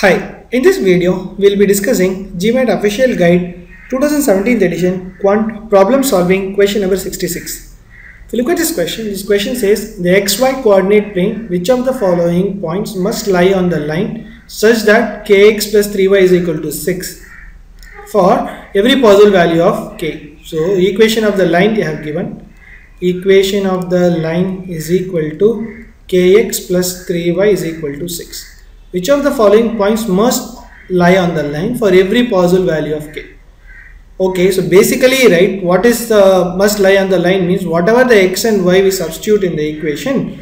Hi, in this video we'll be discussing GMAT Official Guide 2017th edition Quant Problem Solving question number 66. If you look at this question says the XY coordinate plane, which of the following points must lie on the line such that kx plus 3y is equal to 6 for every possible value of k. So equation of the line they have given. Equation of the line is equal to kx plus 3y is equal to 6. Which of the following points must lie on the line for every possible value of k? Okay, so basically, right, what is the must lie on the line means whatever the x and y we substitute in the equation,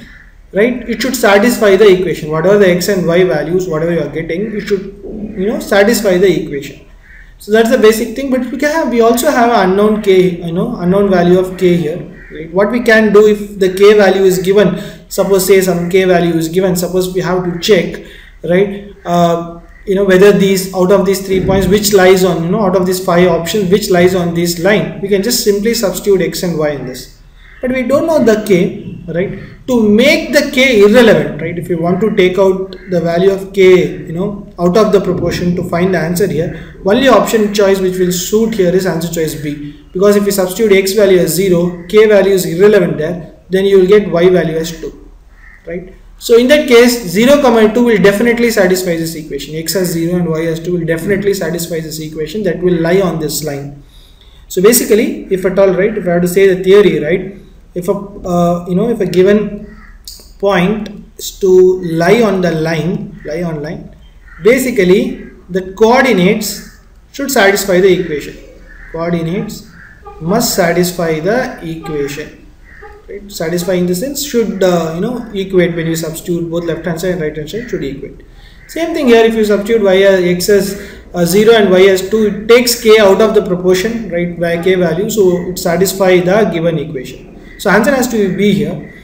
right, it should satisfy the equation. Whatever the x and y values, whatever you are getting, it should, satisfy the equation. So that's the basic thing. But we also have an unknown k, unknown value of k here. Right? What we can do if the k value is given, suppose say some k value is given, suppose we have to check, right, whether these out of these 3 points which lies on, out of these 5 options which lies on this line, we can just simply substitute x and y in this. But we don't know the k, right? To make the k irrelevant, right, if you want to take out the value of k, out of the proportion to find the answer here, only option choice which will suit here is answer choice B, because if you substitute x value as 0, k value is irrelevant there, then you will get y value as 2, right? So in that case, 0, 2 will definitely satisfy this equation. X as 0 and y as 2 will definitely satisfy this equation that will lie on this line. So basically, if at all, right, if I have to say the theory, right, if a given point is to lie on the line, basically the coordinates should satisfy the equation. Coordinates must satisfy the equation. Right? Satisfy in the sense should equate. When you substitute both left hand side and right hand side should equate. Same thing here, if you substitute y as x as 0 and y as 2, it takes k out of the proportion, right, by k value, so it satisfies the given equation. So answer has to be here.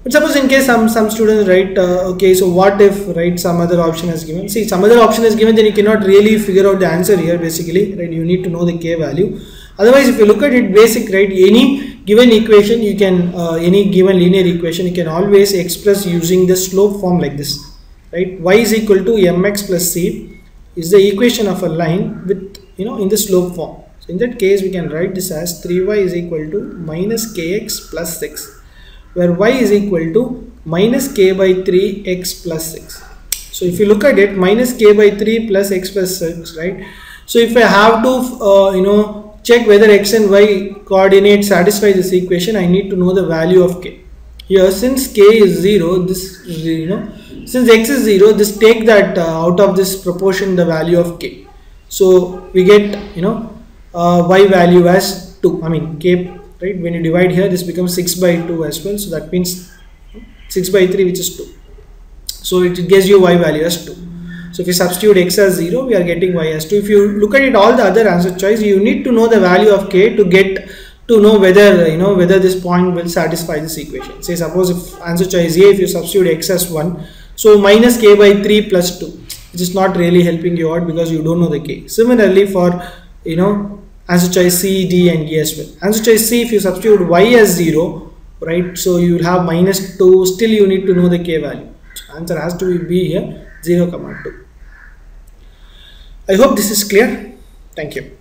But suppose in case some students write, okay, so what if, right, some other option is given. See, some other option is given, then you cannot really figure out the answer here basically, right, you need to know the k value. Otherwise, if you look at it basic, right, any given equation you can, any given linear equation you can always express using the slope form like this, right. Y is equal to mx plus c is the equation of a line with, in the slope form. So in that case we can write this as 3y is equal to minus kx plus 6, where y is equal to minus k by 3 x plus 6. So if you look at it, minus k by 3 plus x plus 6, right. So if I have to check whether x and y coordinates satisfy this equation, I need to know the value of k. Here, since k is 0, this, since x is 0, this take that out of this proportion the value of k. So we get, y value as 2. I mean k, right? When you divide here, this becomes 6 by 2 as well. So that means 6 by 3, which is 2. So it gives you y value as 2. So if you substitute x as 0, we are getting y as 2. If you look at it, all the other answer choice, you need to know the value of k to get to know whether, whether this point will satisfy this equation. Say suppose if answer choice A, if you substitute x as 1, so minus k by 3 plus 2, which is not really helping you out because you don't know the k. Similarly for, answer choice C, D and E as well. Answer choice C, if you substitute y as 0, right, so you will have minus 2, still you need to know the k value. So answer has to be B here, 0, 2. I hope this is clear. Thank you.